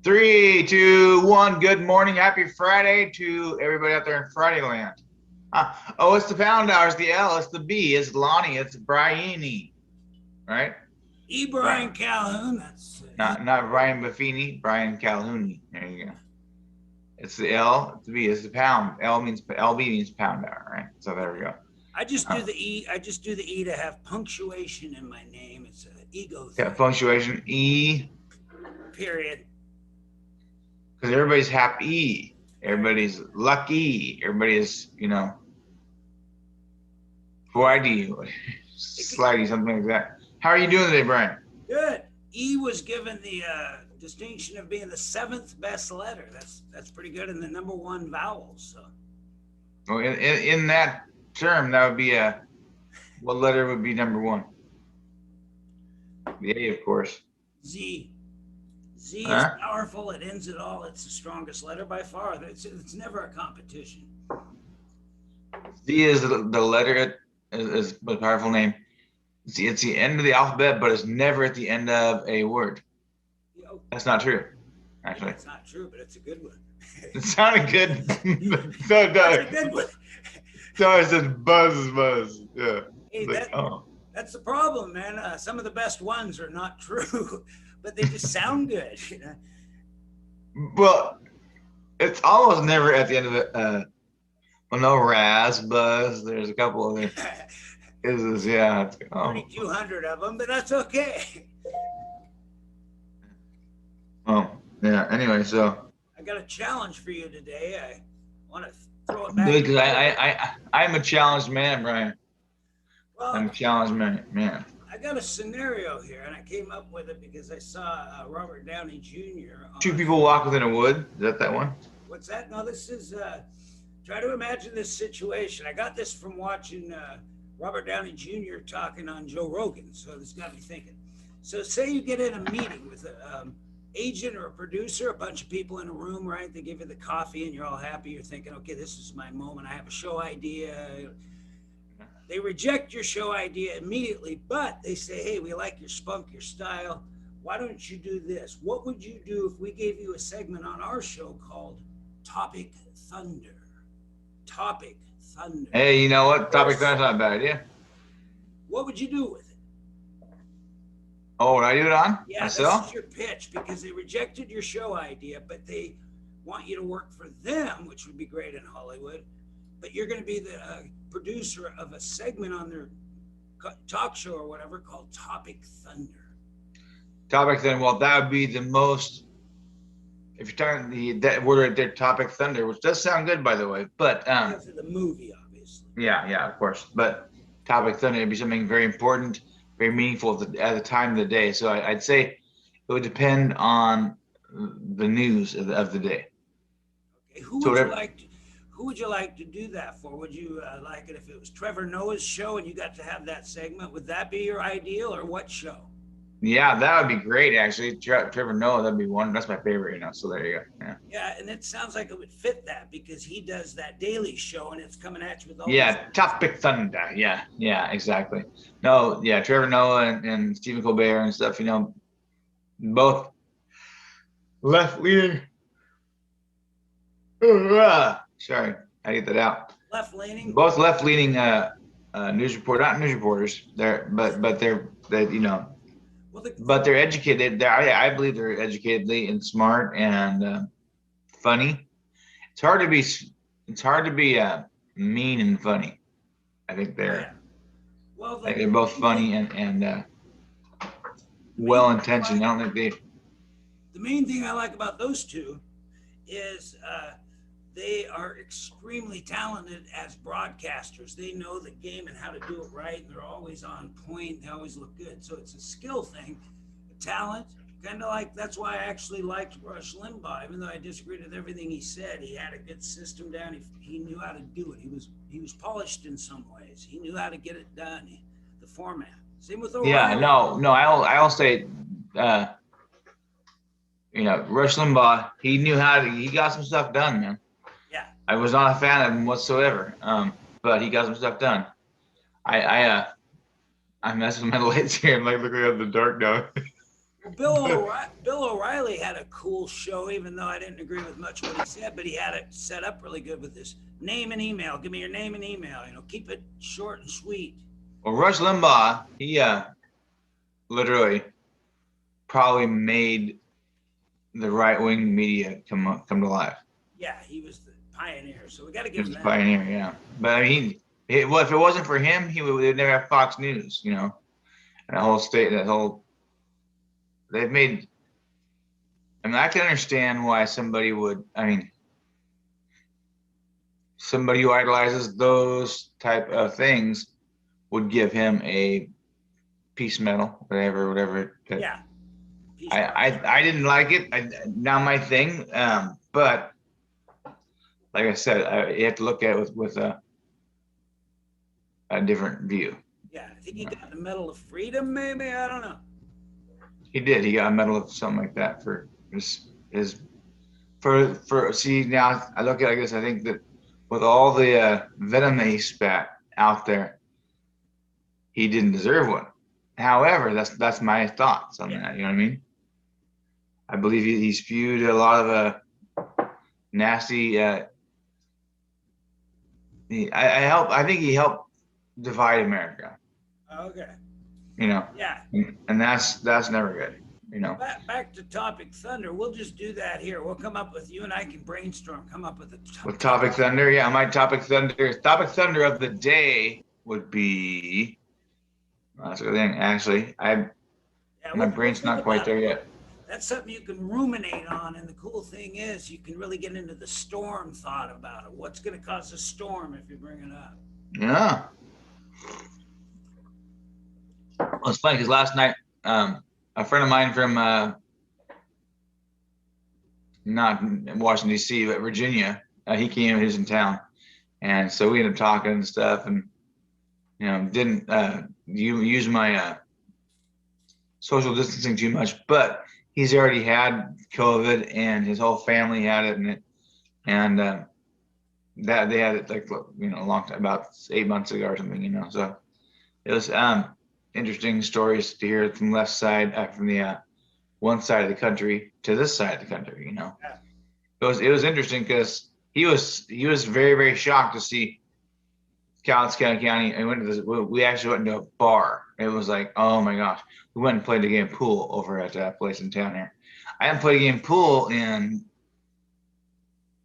Three, two, one. Good morning. Happy Friday to everybody out there in Friday land. Oh, it's the pound hour. It's the L. It's the B. It's Lonnie. It's Bryany. Right? Brian Calhoun. That's Not Brian Buffini. Brian Calhoun. There you go. It's the L. It's the B. It's the pound. LB means pound hour. Right? So there we go. I just do the E. I just do the E to have punctuation in my name. It's an ego thing. Yeah, punctuation E. Period. Because everybody's happy. Everybody's lucky. Everybody's, Friday, slidey, something like that. How are you doing today, Brian? Good. E was given the distinction of being the 7th best letter. That's pretty good, and the #1 vowel. So. Well, in that term, that would be what letter would be #1? The A, of course. Z. Z is powerful. It ends it all. It's the strongest letter by far. It's never a competition. Z is the letter. Is a powerful name. See, it's the end of the alphabet, but it's never at the end of a word. That's not true, actually. It's not true, but it's a good one. It sounded good. So it does. It's a good one. So it says buzz. Yeah. Hey, that's the problem, man. Some of the best ones are not true, but they just sound good. Well, it's almost never at the end of it. Well, no, Raz, Buzz. There's a couple of Is yeah. 3,200 of them, but that's okay. Oh, yeah. Anyway, so I got a challenge for you today. I want to throw it back. Because I'm a challenged man, Brian. Well, I'm a challenged man. I got a scenario here, and I came up with it because I saw Robert Downey Jr. Two people walk within a wood. Is that one? What's that? No, this is. Try to imagine this situation. I got this from watching Robert Downey Jr. talking on Joe Rogan, so this got me thinking. So say you get in a meeting with an agent or a producer, a bunch of people in a room, right? They give you the coffee and you're all happy. You're thinking, okay, this is my moment. I have a show idea. They reject your show idea immediately, but they say, hey, we like your spunk, your style. Why don't you do this? What would you do if we gave you a segment on our show called Topic Thunder? Topic Thunder. Hey, you know what? Topic Thunder's not a bad idea. What would you do with it? Oh, would I do it on this myself? is your pitch because they rejected your show idea, but they want you to work for them, which would be great in Hollywood. But you're going to be the producer of a segment on their talk show or whatever called Topic Thunder. Topic Thunder. Well, that would be the most. If you're talking that word right there, Topic Thunder, which does sound good, by the way, but because of the movie, obviously. Yeah, of course. But Topic Thunder would be something very important, very meaningful at the time of the day. So I'd say it would depend on the news of the day. Okay, who would you like to do that for? Would you like it if it was Trevor Noah's show and you got to have that segment? Would that be your ideal, or what show? Yeah, that would be great, actually. Trevor Noah, that'd be one. That's my favorite, So there you go. Yeah, and it sounds like it would fit that because he does that daily show and it's coming at you with all. Yeah, Topic Thunder. Yeah, exactly. No, yeah, Trevor Noah and Stephen Colbert and stuff. Both left-leaning. Sorry, I get that out. Left-leaning. Both left-leaning news reporters, not news reporters. But they're educated. I believe they're educatedly and smart and funny. It's hard to be mean and funny. I think they're they're both funny and well intentioned. I don't think The main thing I like about those two is they are extremely talented as broadcasters. They know the game and how to do it right. And they're always on point. They always look good. So it's a skill thing, a talent. Kind of like, that's why I actually liked Rush Limbaugh, even though I disagreed with everything he said. He had a good system down. He knew how to do it. He was polished in some ways. He knew how to get it done. The format. Same with O'Reilly. Yeah, no. I'll say, Rush Limbaugh. He got some stuff done, man. Yeah. I was not a fan of him whatsoever, but he got some stuff done. I'm messing with my lights here. I'm like looking at the dark now. Bill O'Reilly had a cool show, even though I didn't agree with much of what he said, but he had it set up really good with this name and email. Give me your name and email. Keep it short and sweet. Well, Rush Limbaugh, he literally probably made the right wing media come to life. Yeah, he was the pioneer. So we got to He give was him the that. pioneer, yeah. But I mean, well, if it wasn't for him, they'd never have Fox News, and that whole state, they've made. I mean, I can understand why somebody would. I mean, somebody who idolizes those type of things would give him a peace medal, whatever. Yeah. I didn't like it. Not my thing. But like I said, you have to look at it with a different view. Yeah, I think he got the Medal of Freedom, maybe. I don't know. He did. He got a medal of something like that for his for. See, now I look at it like this. I think that with all the venom that he spat out there, he didn't deserve one. However, that's my thoughts on that. You know what I mean? I believe he's spewed a lot of nasty. I think he helped divide America. Okay. Yeah. And that's never good. Back to Topic Thunder. We'll just do that here. We'll come up with, you and I can brainstorm, come up with a with Topic Thunder. Yeah, my Topic Thunder of the day would be. That's a good thing. Actually, my brain's not quite there yet. That's something you can ruminate on, and the cool thing is you can really get into the storm thought about it. What's going to cause a storm if you bring it up? Yeah. Well, it's funny because last night, a friend of mine from not Washington D.C. but Virginia, he came. He was in town, and so we ended up talking and stuff, and didn't use my social distancing too much, but he's already had COVID and his whole family had it, and that they had it like a long time, about 8 months ago or something, so it was interesting stories to hear from left side, from the one side of the country to this side of the country. It was interesting because he was very, very shocked to see Scottsdale County. We actually went to a bar. It was like, oh my gosh, we went and played a game of pool over at that place in town here. I haven't played a game of pool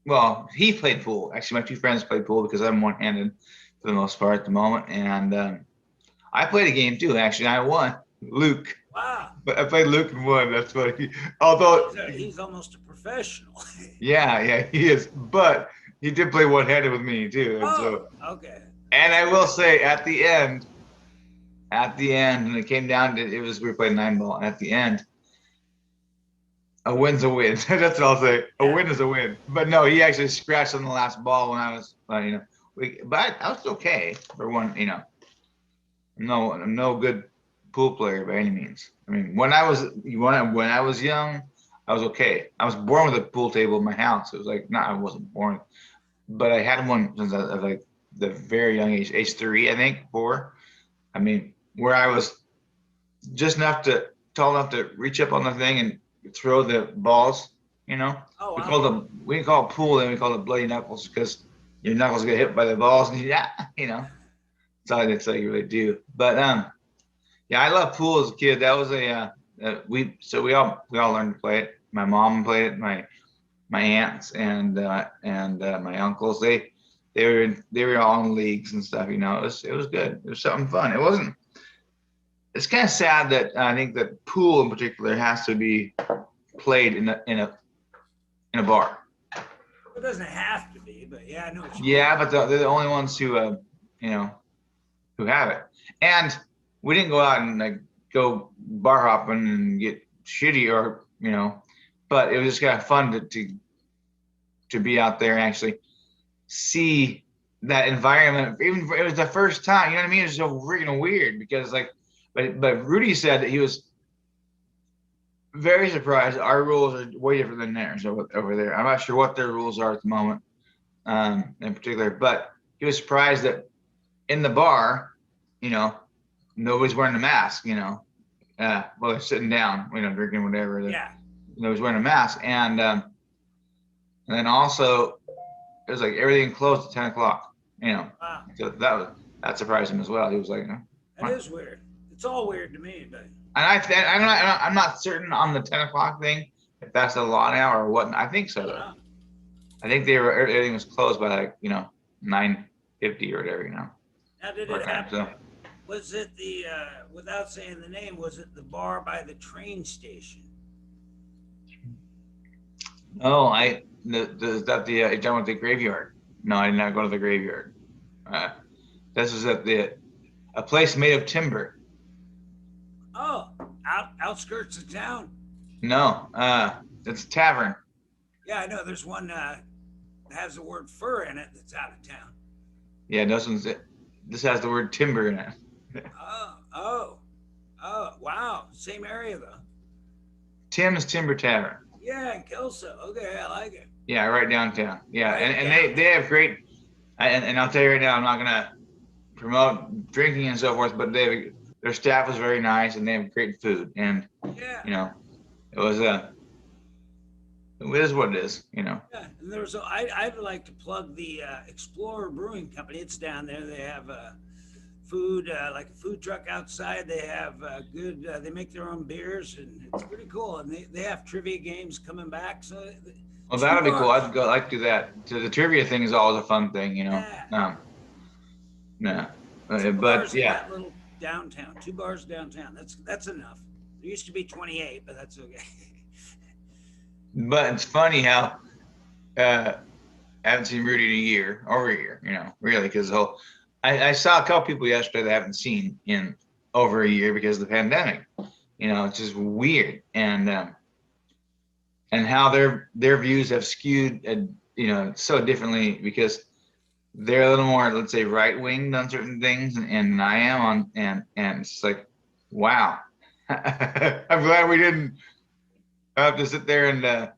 well, he played pool. Actually, my two friends played pool because I'm one-handed for the most part at the moment. And I played a game too, actually. I won. Luke. Wow. But I played Luke and won. That's what although he's almost a professional. yeah, he is. But he did play one-handed with me too. Okay. And I will say at the end, and it came down to we were playing 9-ball. At the end, a win's a win. That's what I'll say. A win is a win. But no, he actually scratched on the last ball when I was, but I was okay for one. I'm no good pool player by any means. I mean, when I was young, I was okay. I was born with a pool table in my house. It was like, I wasn't born, but I had one since I was like the very young age 3, I think 4. I mean, where I was just tall enough to reach up on the thing and throw the balls. Oh, wow. We didn't call it pool, then we called it bloody knuckles because your knuckles get hit by the balls, and that's all you really do. But yeah, I love pool as a kid. That was we all learned to play it. My mom played it. My aunts and my uncles, they were all in leagues and stuff. It was good. It was something fun. It's kind of sad that I think that pool in particular has to be played in a bar. It doesn't have to be, but yeah, I know what you mean. But they're the only ones who who have it. And we didn't go out and go bar hopping and get shitty but it was just kind of fun to be out there and actually see that environment. Even it was the first time, you know what I mean? It was so freaking weird because but Rudy said that he was very surprised. Our rules are way different than theirs over there. I'm not sure what their rules are at the moment, in particular, but he was surprised that in the bar, nobody's wearing a mask, well, they're sitting down, drinking whatever. Yeah. They was wearing a mask, and then also it was like everything closed at 10 o'clock. Wow. So that surprised him as well. He was like, That what? is weird. It's all weird to me, but. And I'm not certain on the 10 o'clock thing if that's the law now or what. I think so though. I think everything was closed by like 9:50 or whatever. Now, did it happen? Was it the without saying the name? Was it the bar by the train station? Oh, is that you done with the graveyard? No, I did not go to the graveyard. This is at a place made of timber. Oh, outskirts of town. No, it's a tavern. Yeah, I know. There's one that has the word fur in it that's out of town. Yeah, this has the word timber in it. Oh, wow. Same area though. Tim's Timber Tavern. Yeah, in Kelso. Okay, I like it. Yeah, right downtown. Yeah, and they have great, and I'll tell you right now, I'm not gonna promote drinking and so forth, but their staff was very nice and they have great food, and yeah, it was it is what it is. Yeah, and there's I'd like to plug the Explorer Brewing Company. It's down there. They have food, like a food truck outside. They have good. They make their own beers, and it's pretty cool. And they have trivia games coming back. So. Well, that'll be cool. I'd like to do that. So the trivia thing is always a fun thing, Yeah. Yeah. But yeah. That little downtown, 2 bars downtown. That's enough. There used to be 28, but that's okay. But it's funny how I haven't seen Rudy in over a year, really, because I saw a couple people yesterday that I haven't seen in over a year because of the pandemic. It's just weird, and how their views have skewed, so differently because they're a little more, let's say, right winged on certain things, and I am on, and it's like, wow, I'm glad we didn't have to sit there and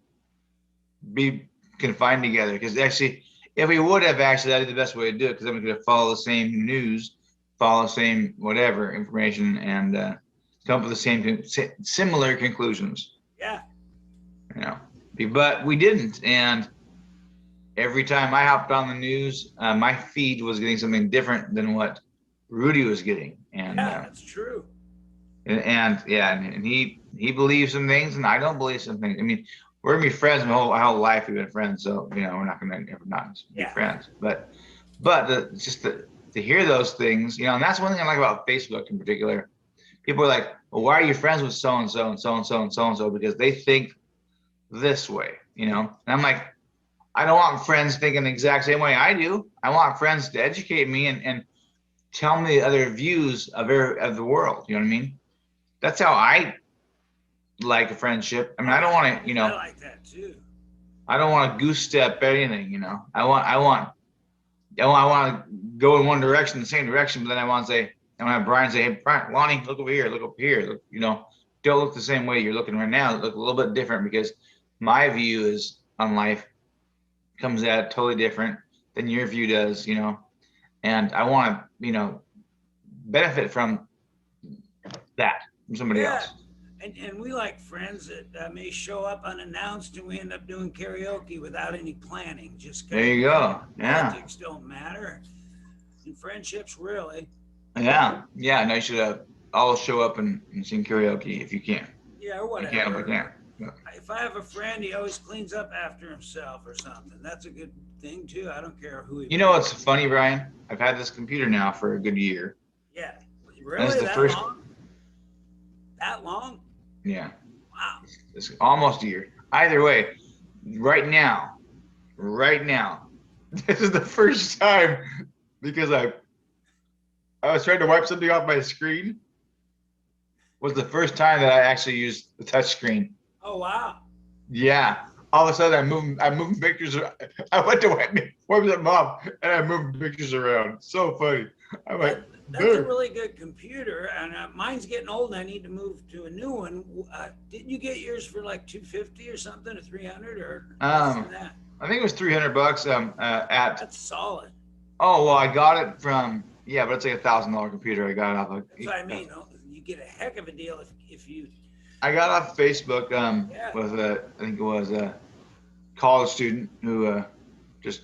be confined together, because actually, if we would have, that'd be the best way to do it, because then we could have followed the same news, follow the same whatever information, and come up with the same similar conclusions. Yeah. But we didn't, and every time I hopped on the news, my feed was getting something different than what Rudy was getting, and that's true. And he believes some things, and I don't believe some things. I mean, we're gonna be friends my whole life. We've been friends, so we're not gonna ever not be friends. But just to hear those things, and that's one thing I like about Facebook in particular. People are like, well, why are you friends with so and so and so and so and so and so? Because they think this way, And I'm like, I don't want friends thinking the exact same way I do. I want friends to educate me and tell me the other views of the world. You know what I mean? That's how I like a friendship. I mean, I don't want to, I like that too. I don't want to goose step anything, I want to go in one direction, the same direction, but then I want to have Brian say, hey, Brian, Lonnie, look over here, look don't look the same way you're looking right now. Look a little bit different, because my view is on life comes at totally different than your view does, and I want to, benefit from that from somebody else. And we like friends that may show up unannounced, and we end up doing karaoke without any planning. Just there you go. Yeah. Politics don't matter, and friendships really. Yeah. No, you should all show up and sing karaoke if you can. Yeah, or whatever. You can, but yeah. If I have a friend, he always cleans up after himself or something. That's a good thing too. I don't care who he. You know what's funny, Brian? I've had this computer now for a good year. Yeah. Really? Long? That long? Yeah. Wow. It's almost a year. Either way, right now, this is the first time, because I was trying to wipe something off my screen, was the first time that I actually used the touch screen. Oh, wow. Yeah. All of a sudden, I'm moving pictures. I went to wipe them off, and I'm moving pictures around. So funny. I'm like, that's a really good computer, and mine's getting old, and I need to move to a new one. Didn't you get yours for like $250 or something, or $300 or less than that? I think it was $300. That's solid. Oh well, I got it from but it's like $1,000 computer. I got it off. That's what I mean. get a heck of a deal if you. I got off Facebook Yeah. with I think it was a college student who just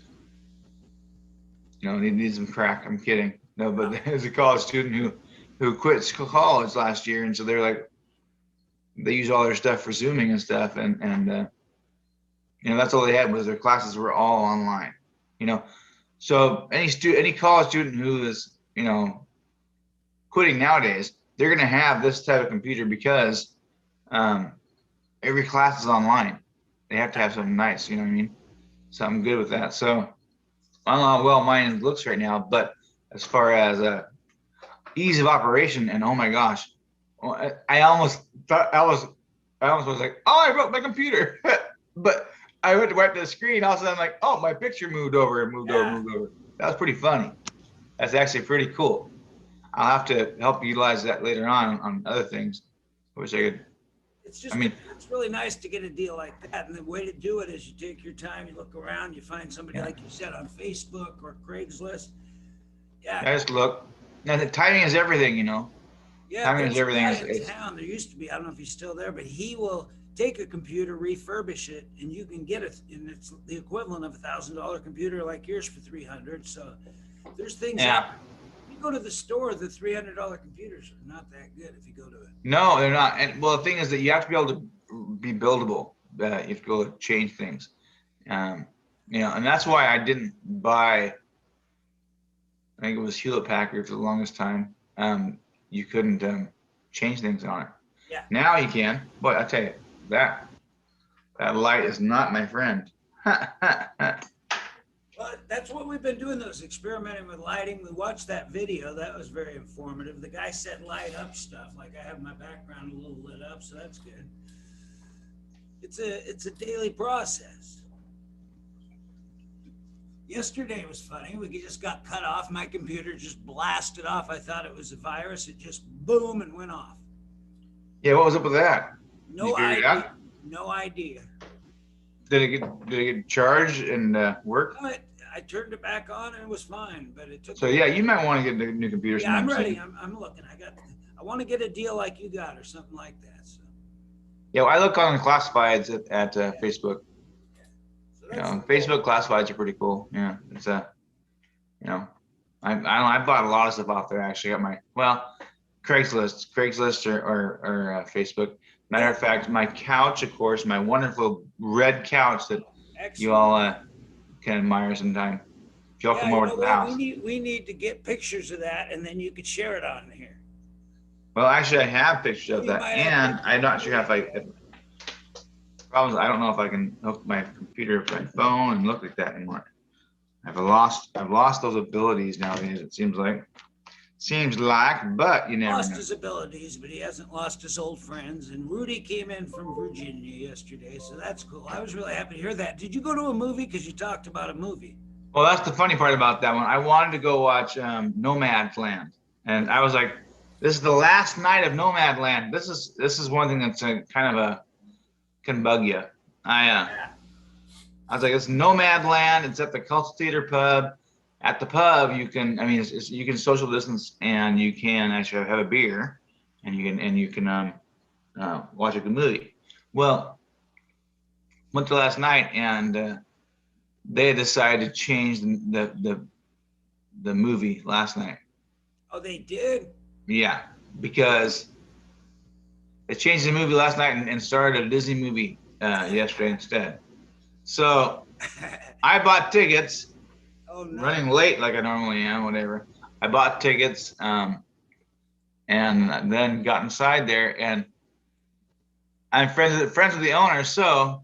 needs some crack. I'm kidding. No, but there's a college student who quit college last year, and so they're like they use all their stuff for Zooming and stuff, and that's all they had was their classes were all online. You know, so any college student who is quitting nowadays, they're going to have this type of computer because every class is online. They have to have something nice, you know what I mean? Something good with that. So I don't know how well mine looks right now, but as far as ease of operation, and oh my gosh, I almost was like, oh, I broke my computer, but I went to wipe the screen. All of a sudden, I'm like, oh, my picture moved over. That was pretty funny. That's actually pretty cool. I'll have to help utilize that later on other things. I wish I could. It's really nice to get a deal like that. And the way to do it is you take your time, you look around, you find somebody like you said on Facebook or Craigslist. Yeah. I just look. Now the timing is everything, Yeah. Timing is everything. In town, there used to be, I don't know if he's still there, but he will take a computer, refurbish it, and you can get it, and it's the equivalent of $1,000 computer like yours for $300. So there's things out. You go to the store, the $300 computers are not that good if you go to it. No, they're not. And well, the thing is that you have to be able to be buildable. You have to go change things. And that's why I didn't buy. I think it was Hewlett Packard for the longest time. You couldn't change things on it. Yeah. Now you can, but I tell you that light is not my friend. Well, that's what we've been doing, those experimenting with lighting. We watched that video. That was very informative. The guy said light up stuff. Like I have my background a little lit up, so that's good. It's a daily process. Yesterday was funny. We just got cut off. My computer just blasted off. I thought it was a virus. It just boom and went off. Yeah, what was up with that? No idea. No idea. Did it get charged and work? I turned it back on and it was fine, but it took. So yeah, you might want to get a new computer. Yeah, I'm ready. I'm looking. I want to get a deal like you got or something like that. So. Yeah, well, I look on the classifieds at Facebook. So Facebook classifieds are pretty cool. Yeah, it's I bought a lot of stuff off there. Actually, got Craigslist or Facebook. Matter of fact, my couch, of course, my wonderful red couch that you all can admire sometime. If y'all come over to the house. We need to get pictures of that, and then you could share it on here. Well, actually, I have pictures of that, and I'm not sure if problems. I don't know if I can hook my computer to my phone and look like that anymore. I've lost those abilities nowadays. It seems like, but you never know. Lost his abilities, but he hasn't lost his old friends. And Rudy came in from Virginia yesterday, so that's cool. I was really happy to hear that. Did you go to a movie? Because you talked about a movie. Well, that's the funny part about that one. I wanted to go watch Nomadland, and I was like, "This is the last night of Nomadland." This is one thing that's kind of can bug you. I was like, "It's Nomadland. It's at the Cultural Theater Pub." At the pub, you can, you can social distance, and you can actually have a beer, and you can watch a good movie. Well, went to last night, and they decided to change the movie last night. Oh, they did? Yeah, because they changed the movie last night and started a Disney movie yesterday instead. So I bought tickets. Oh, no. Running late like I normally am, whatever. I bought tickets and then got inside there, and I'm friends with the owner, so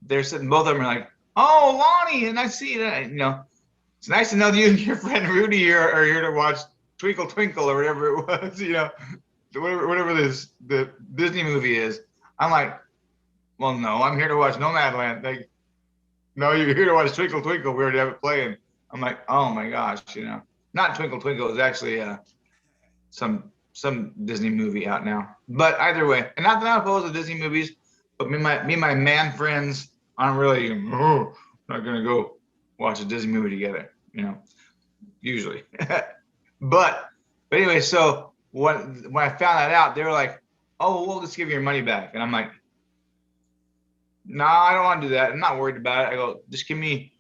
they're sitting, both of them are like, "Oh, Lonnie," and I see that, it's nice to know that you and your friend Rudy are here to watch Twinkle Twinkle or whatever it was, whatever the Disney movie is. I'm like, well, no, I'm here to watch Nomadland. Like, no, you're here to watch Twinkle Twinkle. We already have it playing. I'm like, oh my gosh, not Twinkle Twinkle. It's actually some Disney movie out now. But either way, and not that I'm opposed to Disney movies, but me and my man friends aren't really not gonna go watch a Disney movie together, usually. but anyway, so when I found that out, they were like, "Oh, we'll just give you your money back," and I'm like, "No, I don't want to do that. I'm not worried about it." I go, "Just give me,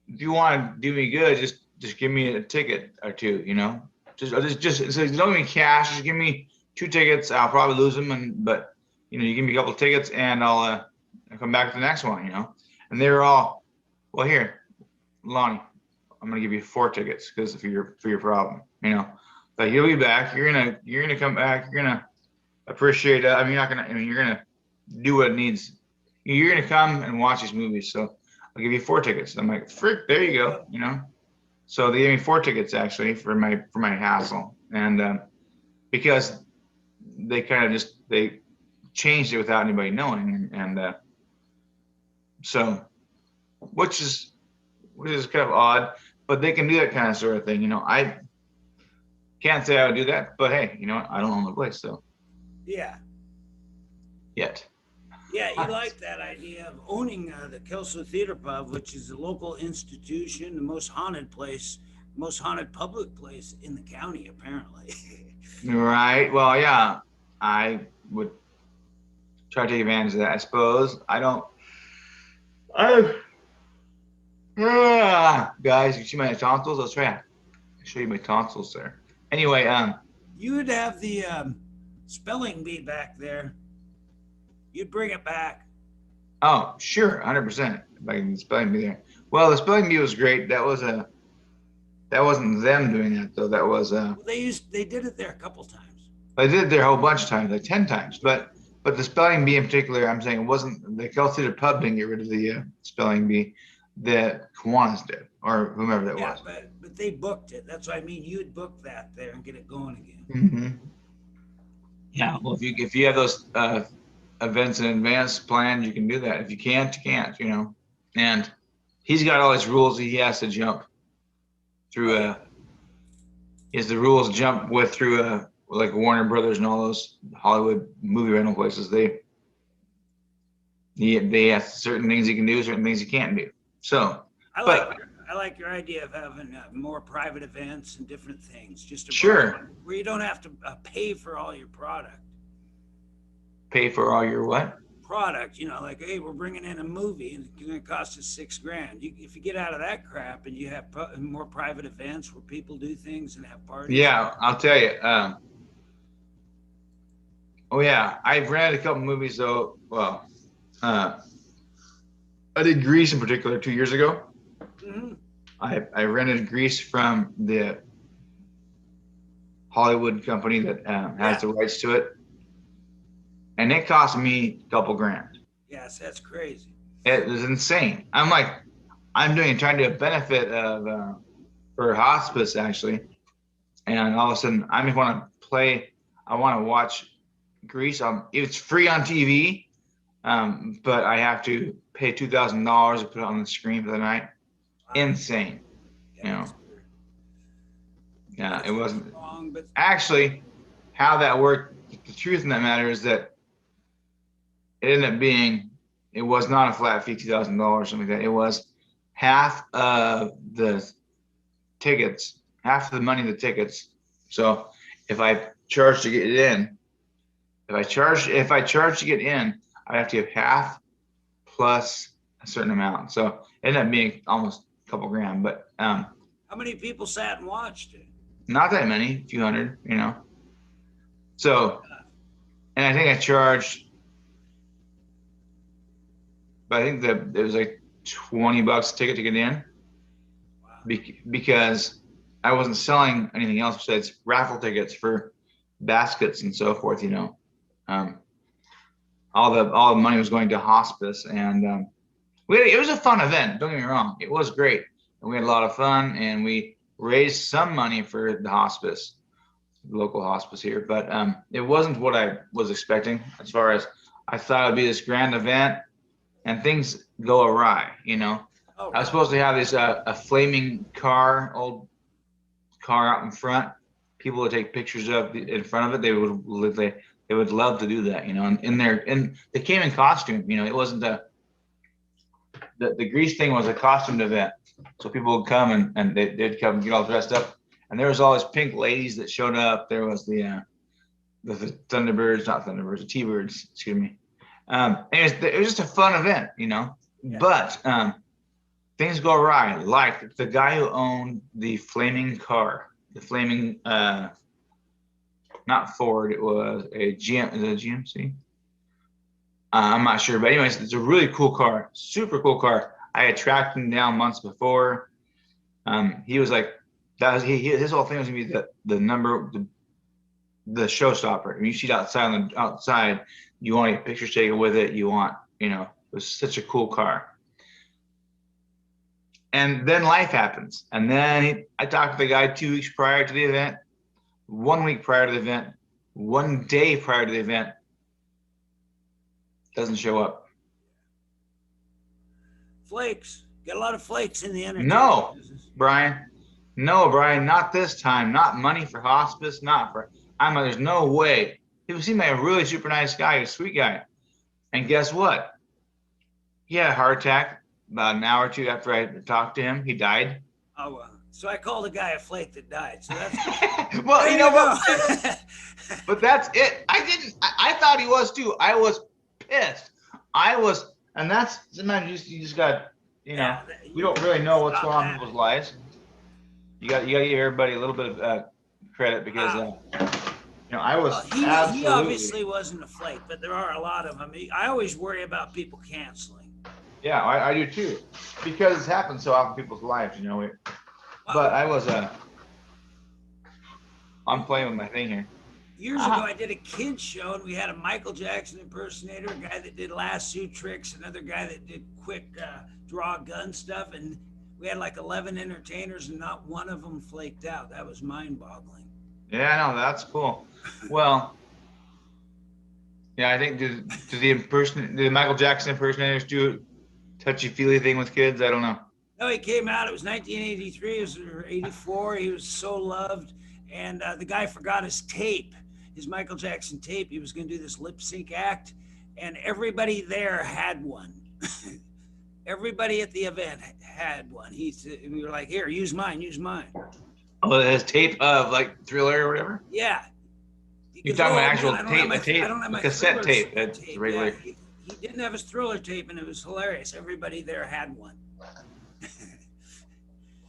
if you want to do me good, just give me a ticket or two, you know. Just so don't give me cash. Just give me 2 tickets. I'll probably lose them, but you know, you give me a couple of tickets, and I'll come back to the next one, you know." And they were all, "Well, here, Lonnie, I'm gonna give you 4 tickets because for your problem, you know. But you'll be back. You're gonna come back. You're gonna appreciate it. I mean, you're not gonna. I mean, you're gonna do what it needs. You're gonna come and watch these movies. So I'll give you 4 tickets." I'm like, "Frick, there you go," you know. So they gave me 4 tickets actually for my hassle, and because they kind of they changed it without anybody knowing, and so which is kind of odd, but they can do that kind of sort of thing, you know. I can't say I would do that, but hey, you know what? I don't own the place, so Yeah. yet. Yeah, you like that idea of owning the Kelso Theater Pub, which is a local institution, the most haunted place, most haunted public place in the county, apparently. Right. Well, yeah, I would try to take advantage of that. I suppose I don't. I guys, you see my tonsils? Let's try to show you my tonsils there. Anyway, You would have the spelling bee back there. You'd bring it back. oh, sure, 100%. If I can spelling bee there. Well, the spelling bee was great. That wasn't them doing that though. That was Well, they did it there a couple times. I did it there a whole bunch of times, like 10 times. But the spelling bee in particular, I'm saying it wasn't the Kelsey Pub didn't get rid of the spelling bee. The Kiwanis did, or whomever that Yeah, was. but they booked it. That's what I mean. You'd book that there and get it going again. Hmm. Yeah. Well, if you have those events in advance planned, you can do that. If you can't, you can't. You know. And he's got all his rules he has to jump through. Is the rules jump with through like Warner Brothers and all those Hollywood movie rental places. They have certain things you can do, certain things you can't do. So, I like your idea of having more private events and different things, just sure. where you don't have to pay for all your product. Pay for all your what? Product, you know, like, hey, we're bringing in a movie and it's going to cost us $6,000. If you get out of that crap and you have more private events where people do things and have parties. Yeah, I'll tell you. Oh yeah, I've rented a couple movies though. Well, I did Grease in particular 2 years ago. Mm-hmm. I rented Grease from the Hollywood company that has the rights to it, and it cost me a couple grand. Yes, that's crazy. It was insane. I'm like, trying to do a benefit of for hospice actually, and all of a sudden I just want to play. I want to watch Grease. It's free on TV, but I have to pay $2,000 to put it on the screen for the night. Insane, you know. Yeah, it wasn't wrong, but actually how that worked. The truth in that matter is that it ended up being, it was not a flat fee, $2,000, something like that. It was half of the tickets, half of the money of the tickets. So if I charged to get it in, if I charged to get in, I'd have to give half plus a certain amount. So it ended up being almost a couple grand, but how many people sat and watched it? not that many, a few hundred, you know. So, and I think I charged, but I think that it was like $20 a ticket to get in. Wow. Because I wasn't selling anything else besides raffle tickets for baskets and so forth, you know. All the money was going to hospice, and it was a fun event. Don't get me wrong, it was great, and we had a lot of fun, and we raised some money for the hospice, the local hospice here. But it wasn't what I was expecting. As far as I thought it'd be this grand event, and things go awry, you know. Oh, I was supposed to have this a flaming old car out in front. People would take pictures of in front of it. They would love to do that, you know. And they came in costume, you know. It wasn't the Grease thing was a costumed event, so people would come and they'd come and get all dressed up. And there was all these pink ladies that showed up. There was the the Thunderbirds, not Thunderbirds, the T-Birds, excuse me. It was just a fun event, you know. Yeah. But things go awry. Like the guy who owned the flaming car, the flaming, not Ford, it was a GM, is it a GMC? I'm not sure, but anyways, it's a really cool car, super cool car. I had tracked him down months before. He was like, that was his whole thing was gonna be the showstopper. When you see it outside, you want to get pictures taken with it. You want, you know, it was such a cool car. And then life happens. And then I talked to the guy 2 weeks prior to the event, 1 week prior to the event, 1 day prior to the event. Doesn't show up. Flakes. Got a lot of flakes in the entertainment No, business. Brian. No, Brian, not this time. Not money for hospice. Not for. There's no way. He seemed like a really super nice guy, a sweet guy. And guess what? He had a heart attack about an hour or two after I talked to him. He died. Oh, so I called a guy a flake that died. So that's Well, you know what? what? But that's it. I thought he was too. I was pissed. And that's sometimes you just got, you know, we don't really know what's going on in people's lives. You got to give everybody a little bit of credit because, you know, I was He absolutely. obviously wasn't a flake, but there are a lot of them. I always worry about people canceling. Yeah, I do too, because it's happened so often in people's lives, you know. But I was I'm playing with my thing here. Years ago, I did a kids show, and we had a Michael Jackson impersonator, a guy that did lasso tricks, another guy that did quick draw gun stuff, and we had like 11 entertainers, and not one of them flaked out. That was mind-boggling. Yeah, no, that's cool. Well, yeah, I think do the Michael Jackson impersonators do a touchy-feely thing with kids? I don't know. No, he came out. It was 1983. It was or 84. He was so loved, and the guy forgot his tape, his Michael Jackson tape. He was going to do this lip sync act, and everybody there had one. Everybody at the event had one. We were like, "Here, use mine, use mine." Oh, it has tape of like Thriller or whatever. Yeah. You're talking about actual tape, I don't have my cassette Thriller tape. That's tape. regular. Yeah, he didn't have his Thriller tape, and it was hilarious. Everybody there had one.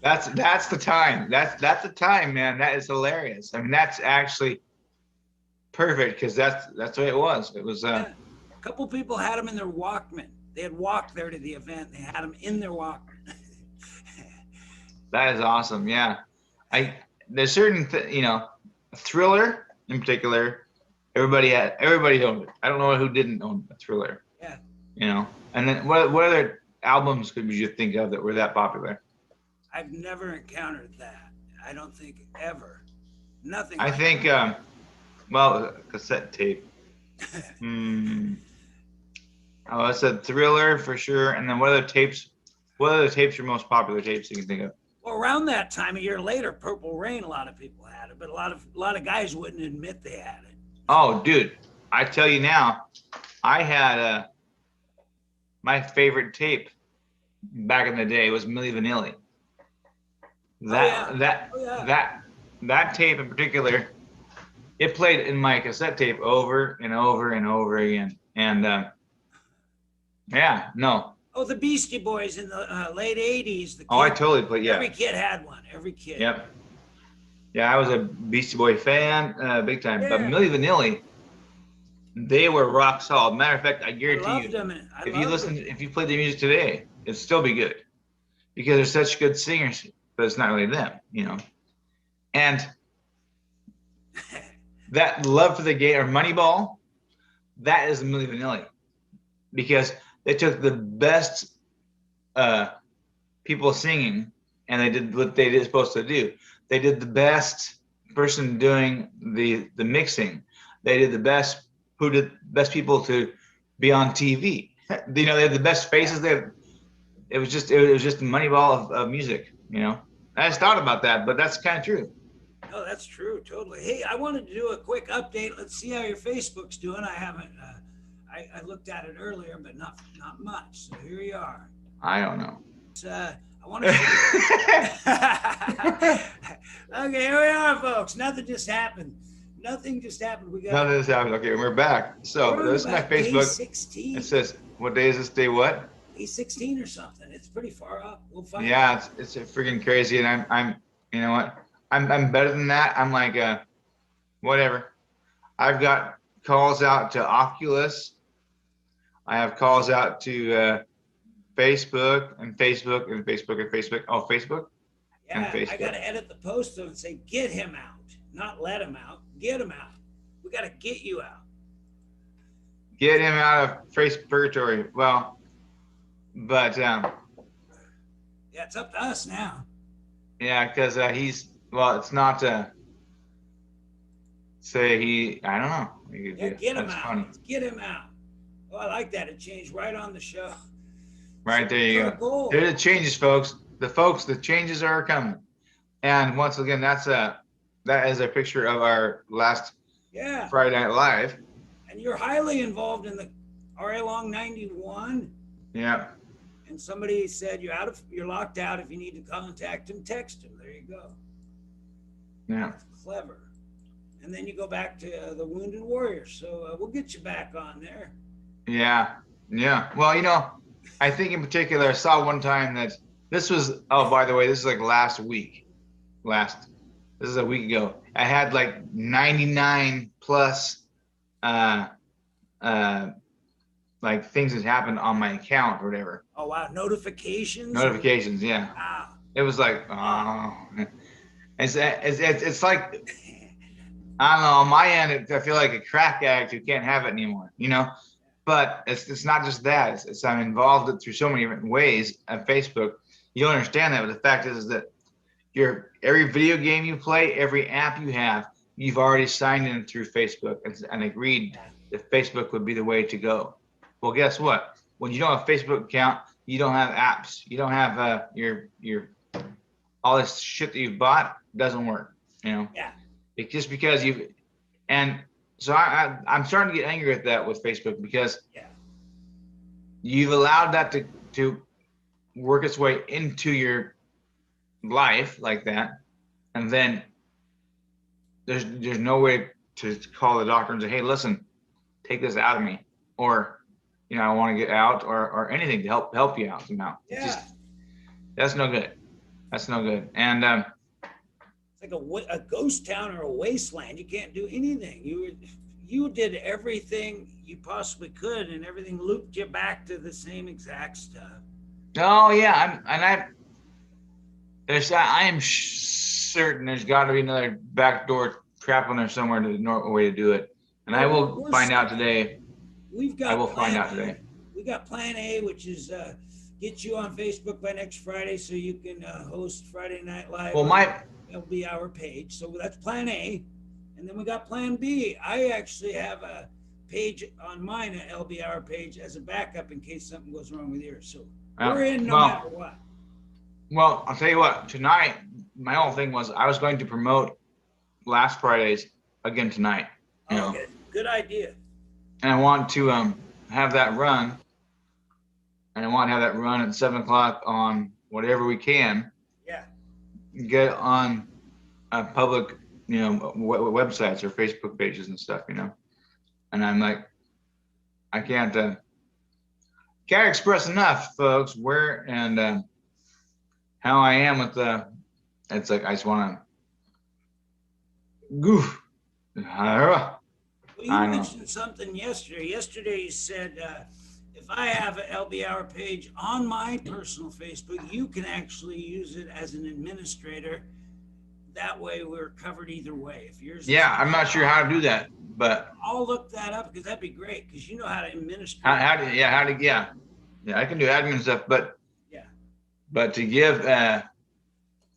That's the time. That's the time, man. That is hilarious. I mean, that's actually perfect because that's the way it was. It was. Yeah. A couple people had them in their Walkman. They had walked there to the event. They had them in their Walkman. That is awesome. Yeah, there's certain you know, Thriller in particular. Everybody owned it. I don't know who didn't own a Thriller. Yeah. You know, and then what other albums could you think of that were that popular? I've never encountered that. I don't think ever. Nothing. I like think, that. well, cassette tape. Oh, I said Thriller for sure. And then what other tapes are most popular tapes you can think of? Well, around that time, a year later, Purple Rain, a lot of people had it, but a lot of guys wouldn't admit they had it. Oh, dude, I tell you now, I had my favorite tape back in the day was Milli Vanilli. That tape in particular, it played in my cassette tape over and over and over again. And yeah, no. Oh, the Beastie Boys in the late 80s. I totally played, yeah. Every kid had one, every kid. Yep. Yeah, I was a Beastie Boy fan, big time. Yeah. But Milli Vanilli, they were rock solid. Matter of fact, I guarantee you, if you played their music today, it'd still be good because they're such good singers. But it's not really them, you know. And that love for the game or Moneyball, that is Milli Vanilli, because they took the best people singing and they did what they were supposed to do. They did the best person doing the mixing. They did the best people to be on TV. You know, they had the best faces. It was just the Moneyball of music. You know, I just thought about that, but that's kind of true. No, that's true, totally. Hey, I wanted to do a quick update. Let's see how your Facebook's doing. I haven't. I looked at it earlier, but not much. So here you are. I don't know. I want to. Okay, here we are, folks. Nothing just happened. Nothing just happened. We got. Nothing has happened. Okay, we're back. So we're on this is my about day Facebook. 16. It says, what day is this? Day what? Day 16 or something. It's pretty far up. We'll find out. Yeah, it's freaking crazy. And I'm, you know what? I'm better than that. I'm like, whatever. I've got calls out to Oculus. I have calls out to Facebook and Facebook and Facebook and Facebook. Oh, Facebook. Yeah, Facebook. I got to edit the post though and say, get him out, not let him out. Get him out. We got to get you out. Get him out of face purgatory. Well, but Yeah, it's up to us now. yeah, because he's, well, it's not say he, I don't know. Yeah, get him That's out. funny. Get him out. Oh, I like that. It changed right on the show. Right there you Put a go. goal. There are the changes, folks. The changes are coming. And once again, that is a picture of our last Yeah, Friday Night Live. and you're highly involved in the RA Long 91. Yeah. And somebody said you're locked out. If you need to contact him, text him. There you go. Yeah. That's clever. And then you go back to the Wounded Warrior. So we'll get you back on there. Yeah. Yeah. Well, you know, I think in particular, I saw one time that this was, oh, by the way, this is like last week. This is a week ago. I had like 99 plus like things that happened on my account or whatever. Oh, wow. Notifications? Notifications, yeah. Wow. It was like, oh. It's like, I don't know, on my end, I feel like a crack addict who can't have it anymore, you know? But it's not just that. It's I'm involved through so many different ways on Facebook. You don't understand that, but the fact is that every video game you play, every app you have, you've already signed in through Facebook and agreed that Facebook would be the way to go. Well, guess what? When you don't have a Facebook account, you don't have apps. You don't have your all this shit that you've bought doesn't work. You know. Yeah. It's just because and so I'm starting to get angry at that with Facebook because you've allowed that to work its way into your life like that, and then there's no way to call the doctor and say, hey, listen, take this out of me, or you know, I want to get out, or anything to help you out somehow. Yeah. That's no good. That's no good. And it's like a ghost town or a wasteland. You can't do anything. You did everything you possibly could, and everything looped you back to the same exact stuff. oh yeah, I am certain there's got to be another backdoor trap on there somewhere to the way to do it, and I will find out today. I will find out today. We got Plan A, which is get you on Facebook by next Friday so you can host Friday Night Live. Well, it'll be our page. So that's Plan A. And then we got Plan B. I actually have a page on mine, an LBR page, as a backup in case something goes wrong with yours. So we're in no matter what. Well, I'll tell you what, tonight, my whole thing was I was going to promote last Friday's again tonight. You know, Okay, good idea. and I want to have that run. And I want to have that run at 7 o'clock on whatever we can. Yeah. Get on public, you know, websites or Facebook pages and stuff, you know. And I'm like, I can't express enough, folks, where and how I am with it's like I just want to goof. Well, you mentioned something yesterday. Yesterday you said if I have an LBR page on my personal Facebook, you can actually use it as an administrator. That way we're covered either way. If yours, yeah, I'm not sure how to do that, but I'll look that up because that'd be great because you know how to administrate. yeah, I can do admin stuff, but to give, I'm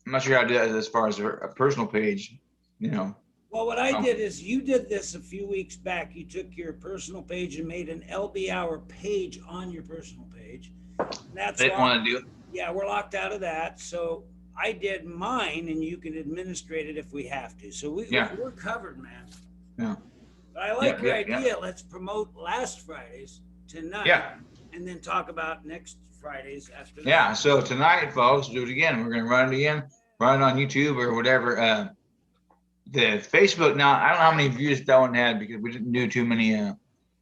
not sure how to do that as far as a personal page, you know. Well, what I did is you did this a few weeks back. You took your personal page and made an LB Hour page on your personal page. That's Didn't want to do it. Yeah, we're locked out of that. So I did mine, and you can administrate it if we have to. So we're covered, man. Yeah. But I like your idea. Let's promote last Fridays tonight. Yeah. And then talk about next Fridays after that. Yeah. So tonight, folks, do it again. We're gonna run it again. Run it on YouTube or whatever. the Facebook now, I don't know how many views that one had because we didn't do too many.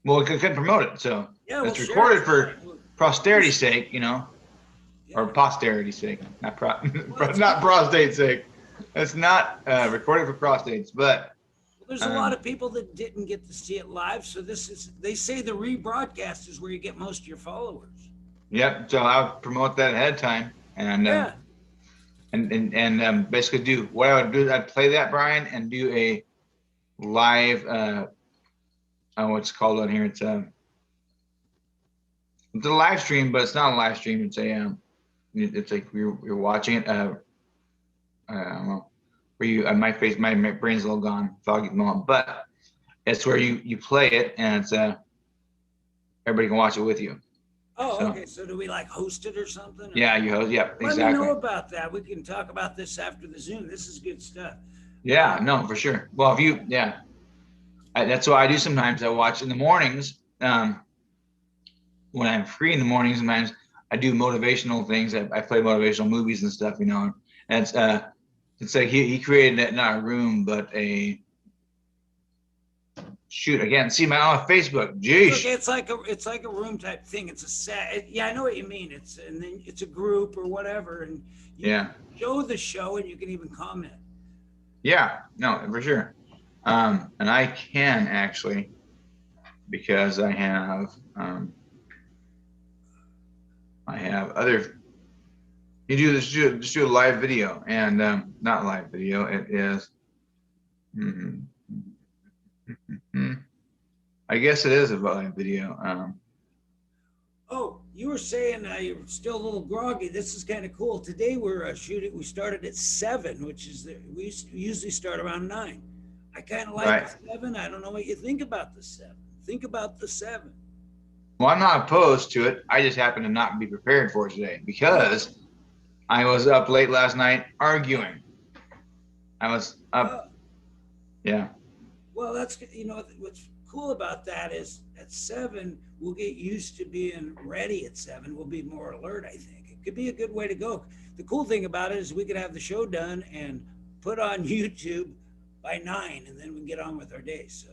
Well, we couldn't promote it, so Yeah, we'll it's share recorded it. for We'll- posterity's sake, you know, yeah. or posterity's sake, not Well, it's not cool. prostate's sake. It's not recorded for prostates, but Well, there's a lot of people that didn't get to see it live, so this is. They say the rebroadcast is where you get most of your followers. yep. So I'll promote that ahead of time, and Yeah. basically do what I would do. I'd play that, Brian, and do a live. What's it called on here? It's a live stream, but it's not a live stream. It's a it's like you're watching it. I don't know, where you my face, my brain's a little gone, foggy moment, but it's where you play it, and it's everybody can watch it with you. Oh, So okay. So do we like host it or something? Or- yeah, you host. Yeah, Let me exactly. know about that. We can talk about this after the Zoom. This is good stuff. Yeah, no, for sure. Well, if you, yeah, that's what I do sometimes. I watch in the mornings. When I'm free in the mornings, sometimes I do motivational things. I play motivational movies and stuff, you know. And it's like he created it, not a room, but a shoot. I can't see my on Facebook. It's okay. Jeez. It's like a room type thing. It's a set. Yeah, I know what you mean. It's and then it's a group or whatever, and you Yeah. show the show, and you can even comment. Yeah. No, for sure. And I can actually because I have other. You do this, just do a live video, and not live video. It is. mhm, mhm. I guess it is a live video. Oh, you were saying you're still a little groggy. This is kind of cool. Today we're shooting. We started at 7, which is we usually start around 9. I kind of like Right. the 7. I don't know what you think about the 7. Think about the 7. Well, I'm not opposed to it. I just happen to not be prepared for it today because I was up late last night arguing. I was up. Uh, Yeah. well, that's what's cool about that is at 7 we'll get used to being ready at 7. We'll be more alert. I think it could be a good way to go. The cool thing about it is we could have the show done and put on YouTube by 9, and then we can get on with our day. So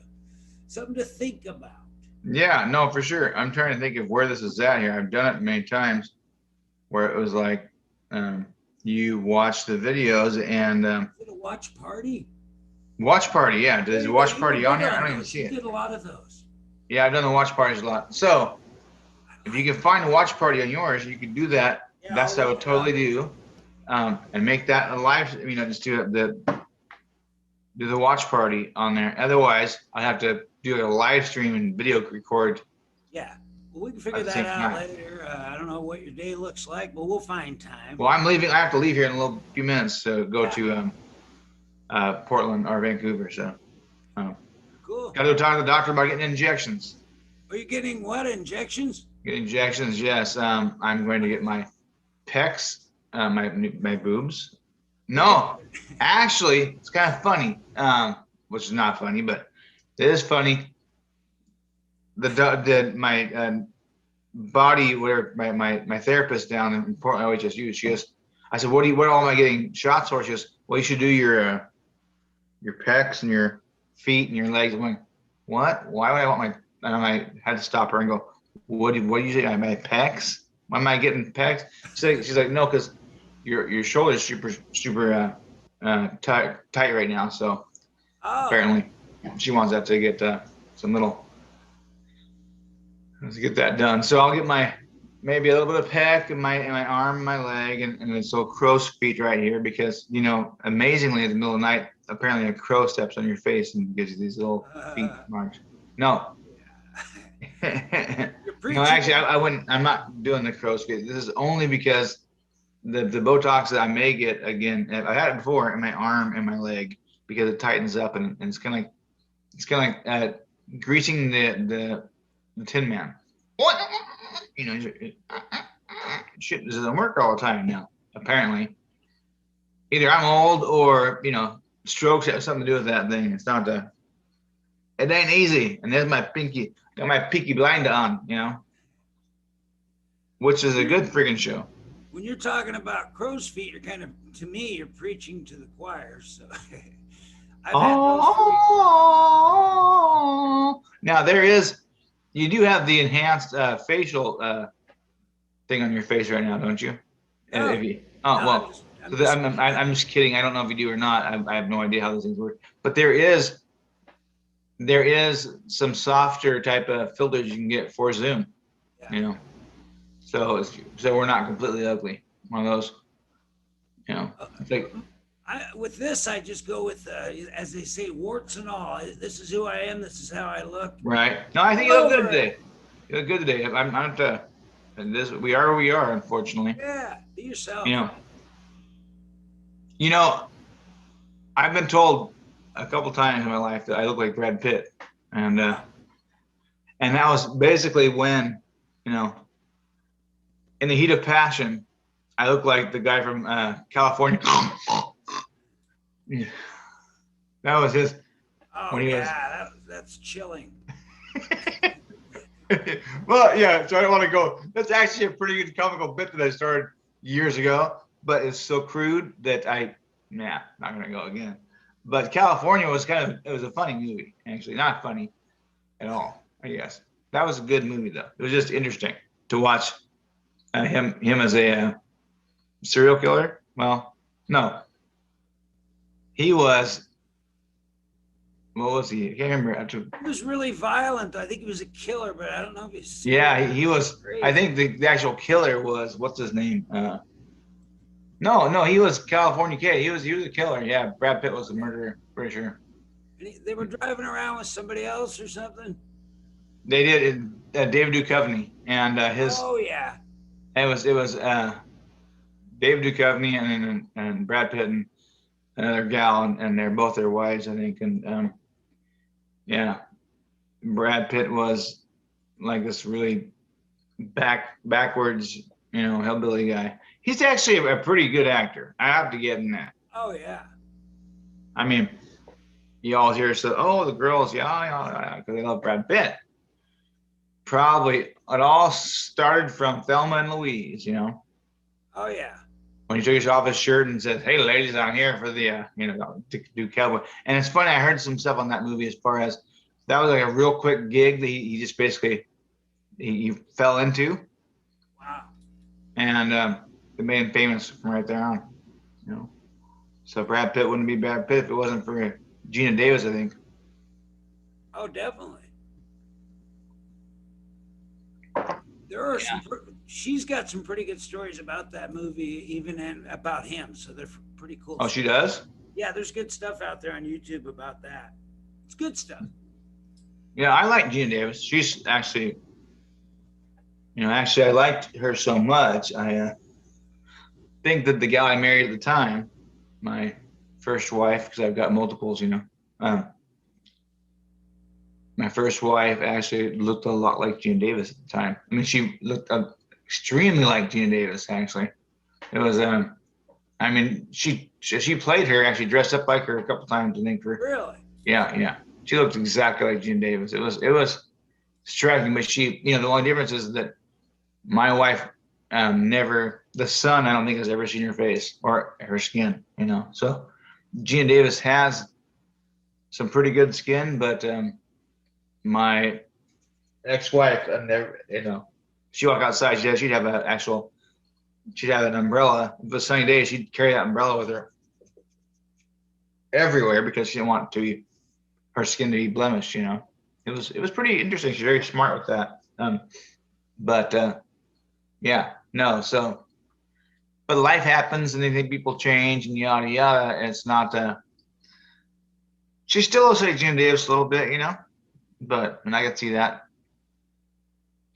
something to think about. Yeah. No, for sure. I'm trying to think of where this is at here. I've done it many times where it was like you watch the videos and Is it a watch party? watch party. Yeah. There Does you the go. watch You party were on big here? I don't even those. see You it. did a lot of those. Yeah, I've done the watch parties a lot. So if you can find a watch party on yours, you can do that. Yeah, That's what I I'll would look it totally up. do. And make that a live, just do the watch party on there. Otherwise, I have to do a live stream and video record Yeah. Well, we can figure at the that same out time. later. I don't know what your day looks like, but we'll find time. Well, I'm leaving. I have to leave here in a little few minutes to go to Portland or Vancouver. So Cool. got to go talk to the doctor about getting injections. Are you getting what injections? Get injections, yes. I'm going to get my pecs, my boobs. No, actually, it's kind of funny, which is not funny, but it is funny. My body, where my therapist down in Portland OHSU, she goes, I said, what all am I getting shots for? She goes, well, you should do your pecs and your feet and your legs. I'm like, what? Why would I want my? And I had to stop her and go, what do you say? My pecs? Why am I getting pecs? She's like, no, because your shoulder's super tight right now. So Oh, apparently, she wants that to get some little to get that done. So I'll get maybe a little bit of pec in my arm, my leg, and this little crow's feet right here because amazingly in the middle of the night, apparently a crow steps on your face and gives you these little feet marks. No. you're preaching. No, actually, I wouldn't. I'm not doing the crow's feet. This is only because the Botox that I may get again. I've had it before in my arm and my leg because it tightens up and it's kind of like greasing the Tin Man. Shit doesn't work all the time now. Apparently, either I'm old or strokes have something to do with that thing. It's not the. It ain't easy. And there's my pinky. Got my Peaky Blinder on, which is a good friggin' show. When you're talking about crow's feet, you're to me, you're preaching to the choir. So I've had those three. Oh, now you do have the enhanced facial thing on your face right now, don't you? No, If you, no, oh well, I'm so just I'm just kidding. I don't know if you do or not. I have no idea how those things work. But there is some softer type of filters you can get for Zoom. yeah. You know, so we're not completely ugly. One of those. You know, it's like With this, I just go with, as they say, warts and all. This is who I am. This is how I look. right. No, I think you look good today. You look good today. I'm and this we are where we are, unfortunately. Yeah, be yourself. You know, you know, I've been told a couple times in my life that I look like Brad Pitt, and that was basically when, you know, in the heat of passion, I look like the guy from California. That was his Oh when he was. yeah, that's chilling. Well, yeah. So I don't want to go. That's actually a pretty good comical bit that I started years ago, but it's so crude that not gonna go again. But California was it was a funny movie, actually, not funny at all. I guess that was a good movie though. It was just interesting to watch him as a serial killer. Well, no, he was. What was he? I can't remember. He was really violent. I think he was a killer, but I don't know if he's. Yeah, he was. Crazy. I think the actual killer was what's his name? No, he was California Kid. He was a killer. Yeah, Brad Pitt was the murderer, pretty sure. They were driving around with somebody else or something. They did. David Duchovny and his. Oh yeah. It was David Duchovny and Brad Pitt and another gal and they're both their wives, I think. And yeah, Brad Pitt was like this really backwards, hillbilly guy. He's actually a pretty good actor. I have to give him that. Oh yeah. I mean, you always hear the girls, yeah, because they love Brad Pitt. Probably it all started from Thelma and Louise, Oh yeah. when he took off his shirt and said, "Hey, ladies, I'm here for the, to do cowboy." And it's funny, I heard some stuff on that movie as far as that was like a real quick gig that he just basically he fell into, Wow. and it made him famous from right there on. So Brad Pitt wouldn't be Brad Pitt if it wasn't for Gina Davis, I think. Oh, definitely. There are she's got some pretty good stories about that movie, even and about him. So they're pretty cool. Oh, she does? Yeah, there's good stuff out there on YouTube about that. It's good stuff. Yeah, I like Gina Davis. She's actually, I liked her so much. I think that the gal I married at the time, my first wife, because I've got multiples, my first wife actually looked a lot like Gina Davis at the time. I mean, she looked extremely like Gina Davis, actually. It was, I mean, she played her, actually dressed up like her a couple times, I think. Really? Yeah. She looked exactly like Gina Davis. It was striking, but she, the only difference is that my wife the sun, I don't think has ever seen her face or her skin, So Gina Davis has some pretty good skin, but my ex-wife, I never, she walk outside, she'd have an umbrella. If it was a sunny day, she'd carry that umbrella with her everywhere because she didn't want her skin to be blemished. It was pretty interesting. She's very smart with that. But yeah, no. So, but life happens, and they think people change, and yada yada. And it's not. She still looks like Gina Davis a little bit, and I could see that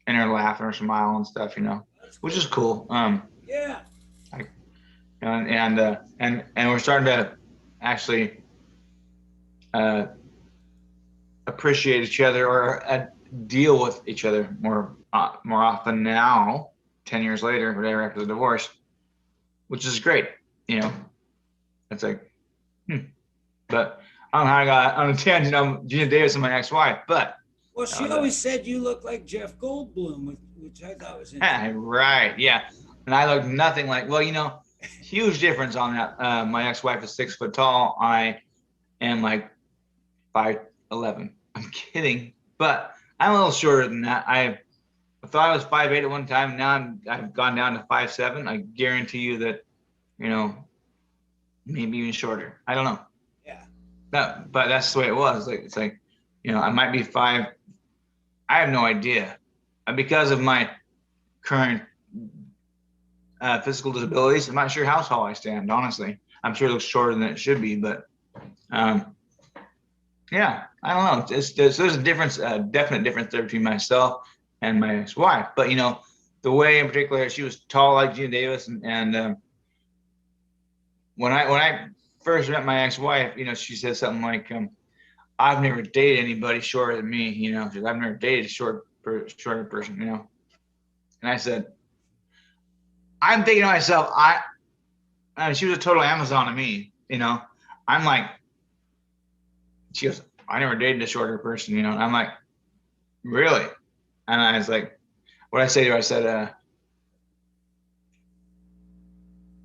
in her laugh and her smile and stuff, which is cool. Yeah. And we're starting to actually appreciate each other or deal with each other more often now, 10 years later, whatever, after the divorce, which is great. It's like, but I don't know how I got on a tangent on Gina Davis and my ex-wife, but. Well, she always said you look like Jeff Goldblum, which I thought was interesting. Right, yeah. And I look nothing like, huge difference on that. My ex-wife is 6 foot tall. I and like 5'11". I'm kidding, but I'm a little shorter than that. I thought I was 5'8" at one time. Now I've gone down to 5'7". I guarantee you that, you know, maybe even shorter. I don't know. Yeah. But that's the way it was. Like it's like, you know, I might be five. I have no idea, because of my current physical disabilities. I'm not sure how tall I stand. Honestly, I'm sure it looks shorter than it should be, but yeah, I don't know. There's a difference, a definite difference there between myself and my ex-wife. But you know, the way in particular she was tall like Gina Davis, and when I first met my ex-wife, you know, she said something like, "I've never dated anybody shorter than me." You know, she said, "I've never dated a shorter person." You know, and I said, "I'm thinking to myself, I mean, she was a total Amazon to me." You know, I'm like, she goes, "I never dated a shorter person." You know, and I'm like, "Really?" And I was like, what I say to her, I said,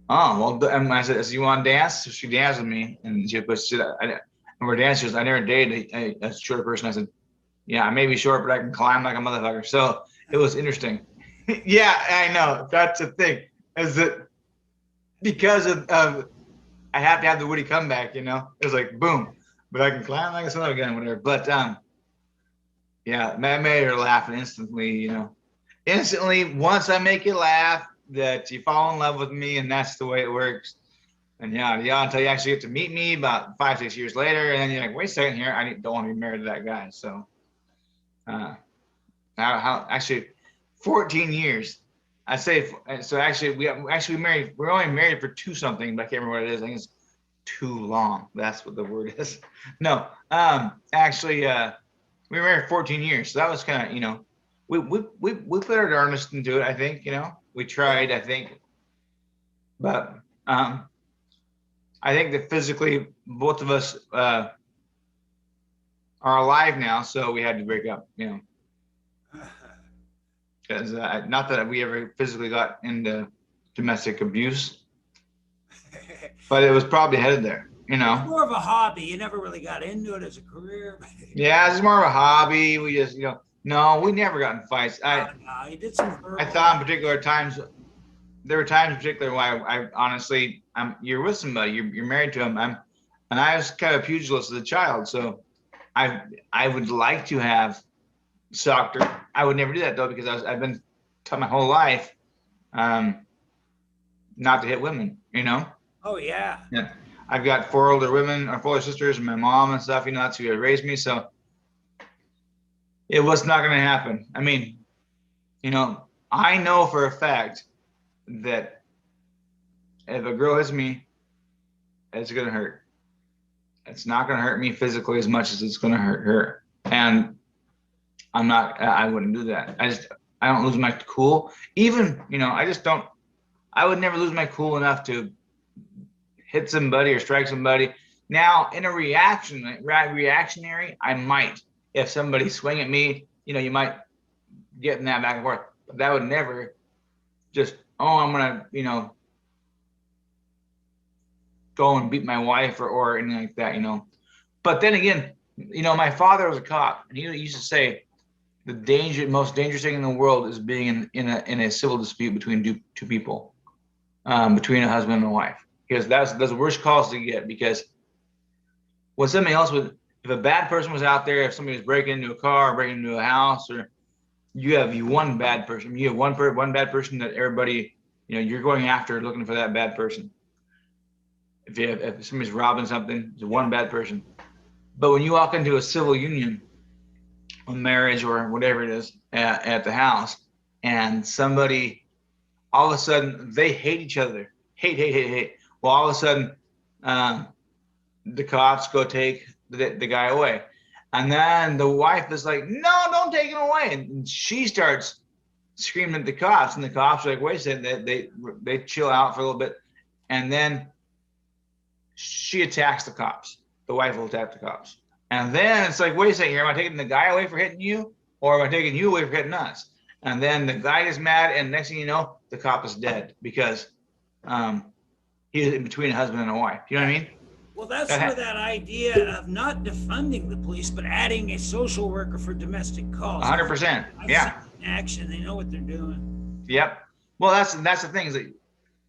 "Oh, well," and I said, "So you want to dance?" So she danced with me, and she said, and we're dancing. She goes, "I never dated a shorter person." I said, "Yeah, I may be short, but I can climb like a motherfucker." So it was interesting. Yeah, I know. That's the thing, is that because of I have to have the witty comeback, you know? It was like, boom, but I can climb like a son again, whatever. But yeah, that made her laugh instantly, you know. Instantly, once I make you laugh, that you fall in love with me, and that's the way it works. And yeah, until you actually get to meet me about 5, 6 years later, and then you're like, wait a second here, don't want to be married to that guy. So, uh, how actually, 14 years. I say so. Actually, we married. We're only married for two something, but I can't remember what it is. I think it's too long. That's what the word is. No, actually, we were married 14 years, so that was kind of, you know, we put our darndest into it. I think, you know, we tried. I think, but I think that physically both of us are alive now, so we had to break up. You know, because not that we ever physically got into domestic abuse, but it was probably headed there. You It's know. more of a hobby. You never really got into it as a career. Yeah, it's more of a hobby. We just, you know, no, we never got in fights. No, you did some I verbal. thought in particular times, there were times in particular why I honestly, you're with somebody, you're married to him. And I was kind of pugilist as a child, so I would like to have soccer. I would never do that though, because I've been taught my whole life, um, not to hit women. You know. Oh yeah. Yeah. I've got four older women, or four older sisters, and my mom and stuff. You know, that's who raised me. So it was not going to happen. I mean, you know, I know for a fact that if a girl hits me, it's going to hurt. It's not going to hurt me physically as much as it's going to hurt her. And I wouldn't do that. I don't lose my cool. Even, you know, I just don't, I would never lose my cool enough to hit somebody or strike somebody. Now, in a reactionary, I might. If somebody swing at me, you know, you might get in that back and forth. But that would never just, oh, I'm gonna, you know, go and beat my wife or anything like that, you know. But then again, you know, my father was a cop, and he used to say the most dangerous thing in the world is being in a civil dispute between two people, between a husband and a wife, because that's the worst calls to get. Because when somebody else would, if a bad person was out there, if somebody was breaking into a car, or breaking into a house, or you have one bad person, you have one bad person that everybody, you know, you're going after, looking for that bad person. If somebody's robbing something, it's one bad person. But when you walk into a civil union, a marriage or whatever it is at the house, and somebody, all of a sudden they hate each other, hate. Well, all of a sudden, the cops go take the guy away, and then the wife is like, "No, don't take him away," and she starts screaming at the cops, and the cops are like, "Wait a second," they chill out for a little bit, and then she attacks the cops. The wife will attack the cops. And then it's like, wait a second here, am I taking the guy away for hitting you? Or am I taking you away for hitting us? And then the guy is mad, and next thing you know, the cop is dead because he is in between a husband and a wife. You know what I mean? Well, that's That where ha- that idea of not defunding the police, but adding a social worker for domestic calls. 100%. I've seen Yeah. it in action. They know what they're doing. Yep. Well, that's the thing is that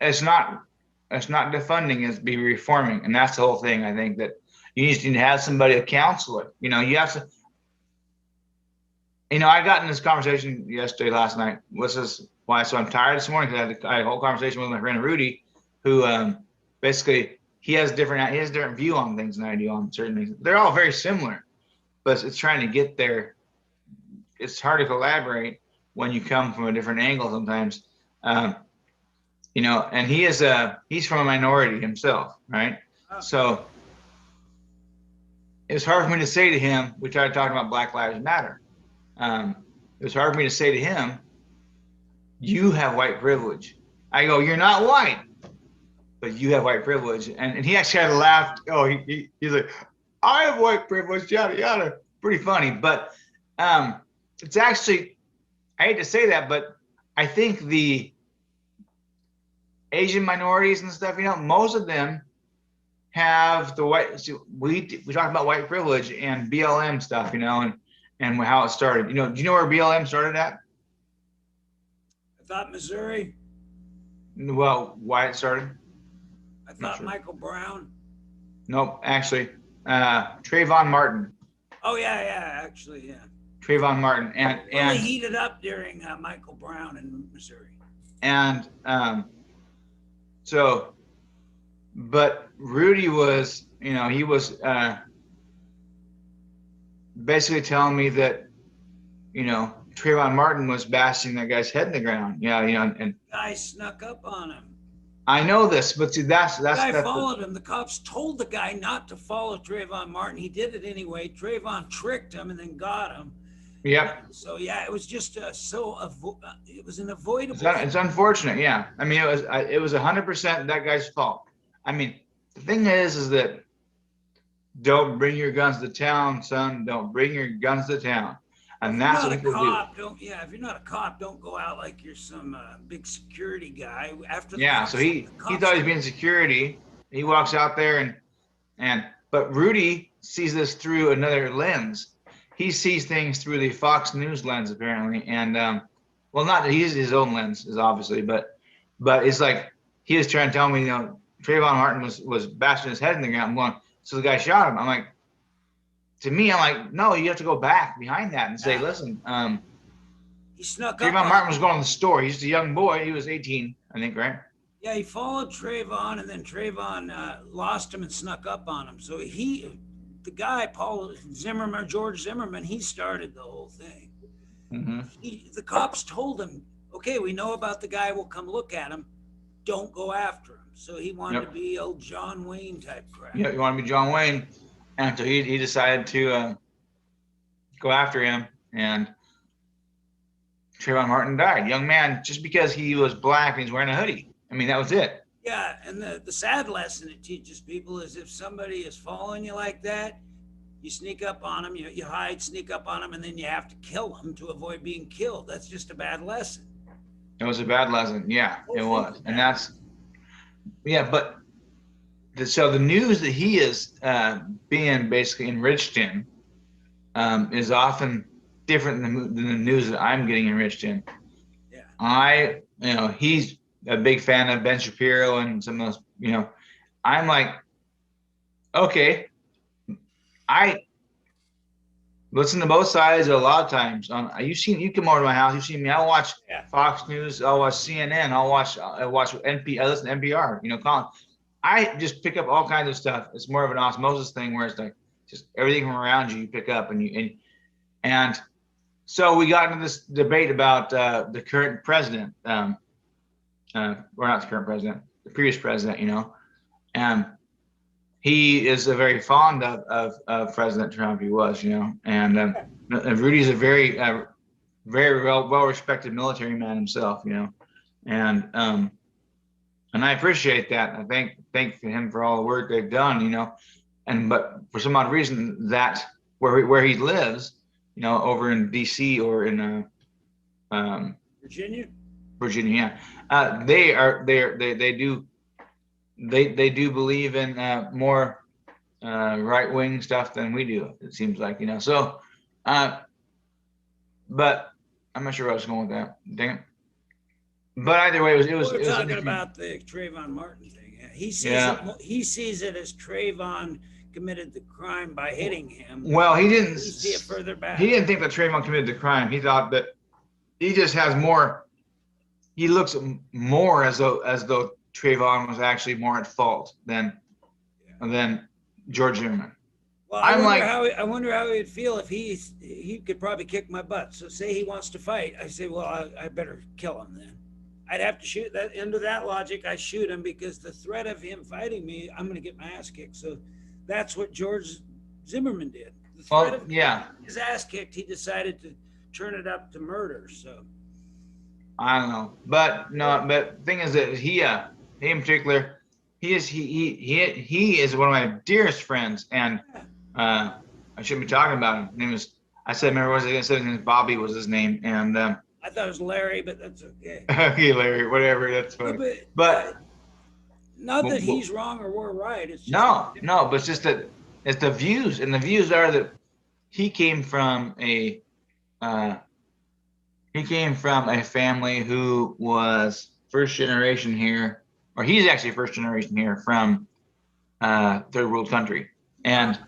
it's not it's not defunding, it's be reforming, and that's the whole thing. I think that you need to have somebody to counsel it. You know, you have to. You know, I got in this conversation yesterday, last night. This is why so I'm tired this morning because I had a whole conversation with my friend Rudy, who basically he has a different view on things than I do on certain things. They're all very similar, but it's trying to get there. It's hard to collaborate when you come from a different angle sometimes. Um, you know, and he's from a minority himself, right? Oh, So it was hard for me to say to him. We tried talking about Black Lives Matter. It was hard for me to say to him, "You have white privilege." I go, "You're not white, but you have white privilege," and he actually had laughed. Oh, he's like, "I have white privilege," yada yada. Pretty funny, but it's actually I hate to say that, but I think the Asian minorities and stuff, you know, most of them have the white. So we talk about white privilege and BLM stuff, you know, and how it started. You know, do you know where BLM started at? I thought Missouri. Well, why it started? I Not thought sure. Michael Brown. Nope, actually, Trayvon Martin. Oh yeah, yeah, actually, yeah. Trayvon Martin, Really heated up during Michael Brown in Missouri. and so, but Rudy was, you know, he was basically telling me that, you know, Trayvon Martin was bashing that guy's head in the ground. Yeah, you know, and Guy snuck up on him. I know this, but see, The guy that's the, followed him. The cops told the guy not to follow Trayvon Martin. He did it anyway. Trayvon tricked him and then got him. yep. So yeah, it was just it was an avoidable. It's unfortunate. Yeah, I mean, it was 100% that guy's fault. I mean, the thing is that don't bring your guns to town, son. Don't bring your guns to town, If and you're that's not what a people do. cop, don't yeah. If you're not a cop, don't go out like you're some big security guy. After the Yeah, so cops, he the he cops. thought he'd be in security. He walks out there and but Rudy sees this through another lens. He sees things through the Fox News lens apparently, and well, not that he's his own lens is obviously, but it's like he was trying to tell me, you know, Trayvon Martin was bashing his head in the ground. I'm going, so the guy shot him. I'm like, to me, I'm like, no, you have to go back behind that and say, Yeah. listen, He snuck up Trayvon on Martin him. was going to the store. He's a young boy. He was 18, I think, right? Yeah, he followed Trayvon, and then Trayvon lost him and snuck up on him. So the guy, Paul Zimmerman, George Zimmerman, he started the whole thing. Mm-hmm. The cops told him, okay, we know about the guy, we'll come look at him. Don't go after him. So he wanted to be old John Wayne type crap. Yeah, you want to be John Wayne, and so he decided to go after him, and Trayvon Martin died, young man, just because he was black and he's wearing a hoodie. I mean, that was it. Yeah, and the sad lesson it teaches people is if somebody is following you like that, you sneak up on them, you hide, sneak up on them, and then you have to kill them to avoid being killed. That's just a bad lesson. It was a bad lesson. Yeah, it was, and that's but so the news that he is being basically enriched in is often different than the news that I'm getting enriched in. Yeah. You know, he's a big fan of Ben Shapiro and some of those, you know, I'm like, okay, I listen to both sides a lot of times. You come over to my house, you've seen me. I'll watch Fox News, I'll watch CNN, I watch NP, I listen to NPR. You know, Colin. I just pick up all kinds of stuff. It's more of an osmosis thing where it's like just everything from around you pick up and so we got into this debate about the current president, or not the current president, the previous president. You know, and he is a very fond of President Trump. He was, you know, and Rudy's a very very well respected military man himself. You know, and I appreciate that. I thank him for all the work they've done. You know, but for some odd reason that where he lives, you know, over in D.C. or in Virginia. Virginia, they do believe in more right-wing stuff than we do, it seems like, you know. So, but I'm not sure where I was going with that. Dang it. But either way, it was We're talking interesting. about the Trayvon Martin thing. Yeah, Yeah. he sees it as Trayvon committed the crime by hitting him. Well, he didn't. We see it further back. He didn't think that Trayvon committed the crime. He thought that he just has more. He looks more as though Trayvon was actually more at fault than George Zimmerman. Well, I wonder how he'd feel if he could probably kick my butt. So say he wants to fight, I say, well, I better kill him then. I'd have to shoot that. Under that logic, I shoot him because the threat of him fighting me, I'm going to get my ass kicked. So that's what George Zimmerman did. The threat of his ass kicked, he decided to turn it up to murder. So I don't know, but the thing is that he in particular, he is one of my dearest friends, and I shouldn't be talking about him. His name is, I said, remember what I said? His name is Bobby was his name, and I thought it was Larry, but that's okay. Okay, Larry, whatever, that's fine. But not that he's wrong or we're right. It's just no, but it's just that it's the views, and the views are that he came from a family who was first generation here, or he's actually first generation here from third world country, and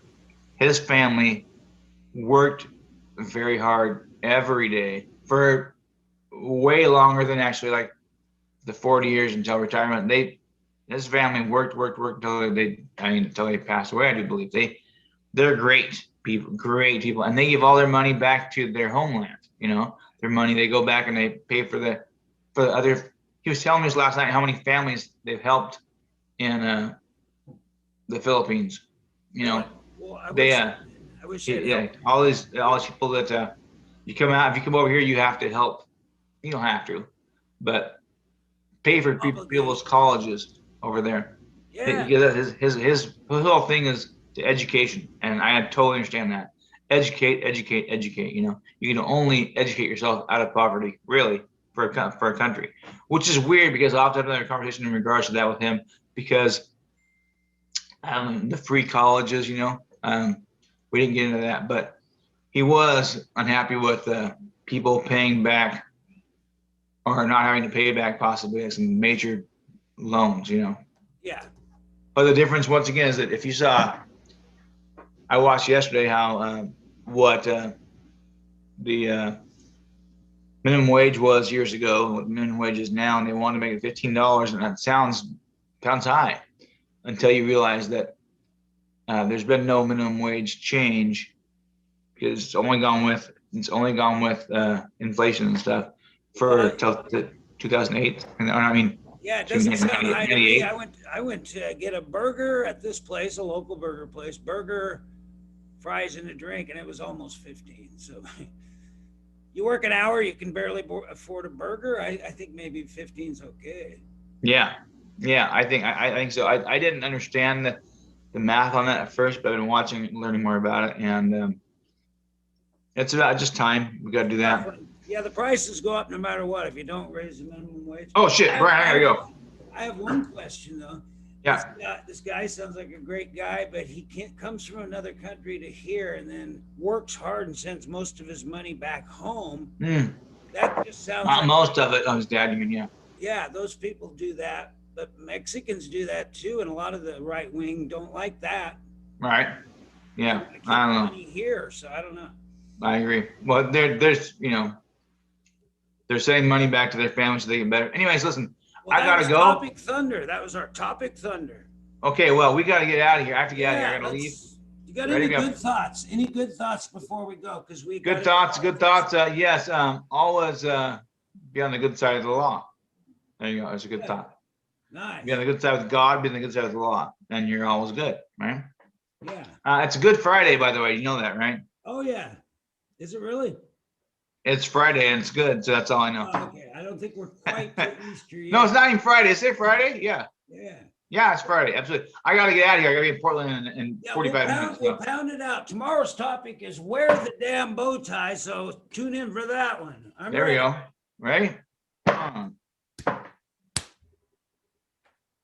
his family worked very hard every day for way longer than actually like the 40 years until retirement. His family worked until they passed away, I do believe. They're great people, and they give all their money back to their homeland, you know, their money, they go back and they pay for the other. He was telling me this last night how many families they've helped in the Philippines, you know. Well, I wish all these people that you come out, if you come over here, you have to help. You don't have to, but pay for people's colleges over there. Yeah. His whole thing is to education, and I totally understand that. Educate. You know, you can only educate yourself out of poverty, really, for a country, which is weird because I'll have to have another conversation in regards to that with him, because the free colleges, you know, we didn't get into that, but he was unhappy with people paying back or not having to pay back possibly some major loans, you know. Yeah. But the difference, once again, is that if you saw, I watched yesterday how what the minimum wage was years ago, what minimum wage is now, and they want to make it $15, and that sounds high until you realize that there's been no minimum wage change, because it's only gone with inflation and stuff for till 2008. And I mean, yeah, it doesn't sound high to me. I went to get a burger at this place, a local burger place, burger, fries, and a drink, and it was almost 15. So you work an hour, you can barely afford a burger. I think maybe 15 is okay. Yeah, I think so. I didn't understand the math on that at first, but I've been watching and learning more about it, and it's about just time. We got to do that. Yeah, the prices go up no matter what if you don't raise the minimum wage. Oh shit, Brian, I gotta go. I have one question though. Yeah. This guy sounds like a great guy, but he comes from another country to here and then works hard and sends most of his money back home. That just sounds not like most of it. His dad, you mean? Yeah. Yeah, those people do that, but Mexicans do that too, and a lot of the right wing don't like that. Right. Yeah. I don't know. Money here, so I don't know. I agree. Well, there's you know, they're sending money back to their families so they get better. Anyways, listen, well, I gotta go. Topic Thunder. That was our Topic Thunder. Okay, well, we gotta get out of here. I have to get out of here. I gotta leave. You got any good thoughts? Any good thoughts before we go? Because we good thoughts. Yes. Always be on the good side of the law. There you go. It's a good thought. Nice. Be on the good side with God. Be on the good side of the law, and you're always good, right? Yeah. It's a Good Friday, by the way. You know that, right? Oh yeah. Is it really? It's Friday and it's good, so that's all I know. Oh, okay, I don't think we're quite to Easter yet. No, it's not even Friday. Is it Friday? Yeah. Yeah. Yeah, it's Friday. Absolutely. I gotta get out of here. I gotta be in Portland in 45 minutes. We'll pound it out. Tomorrow's topic is wear the damn bow tie, so tune in for that one. There we go. Right?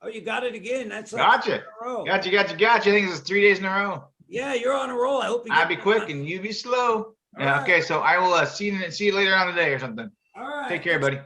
Oh, you got it again. That's like Gotcha. in a row. Gotcha. I think this is 3 days in a row. Yeah, you're on a roll. I hope you I'll get be quick and you be slow. All Yeah. right. Okay. So I will see you later on today or something. All right. Take care, buddy.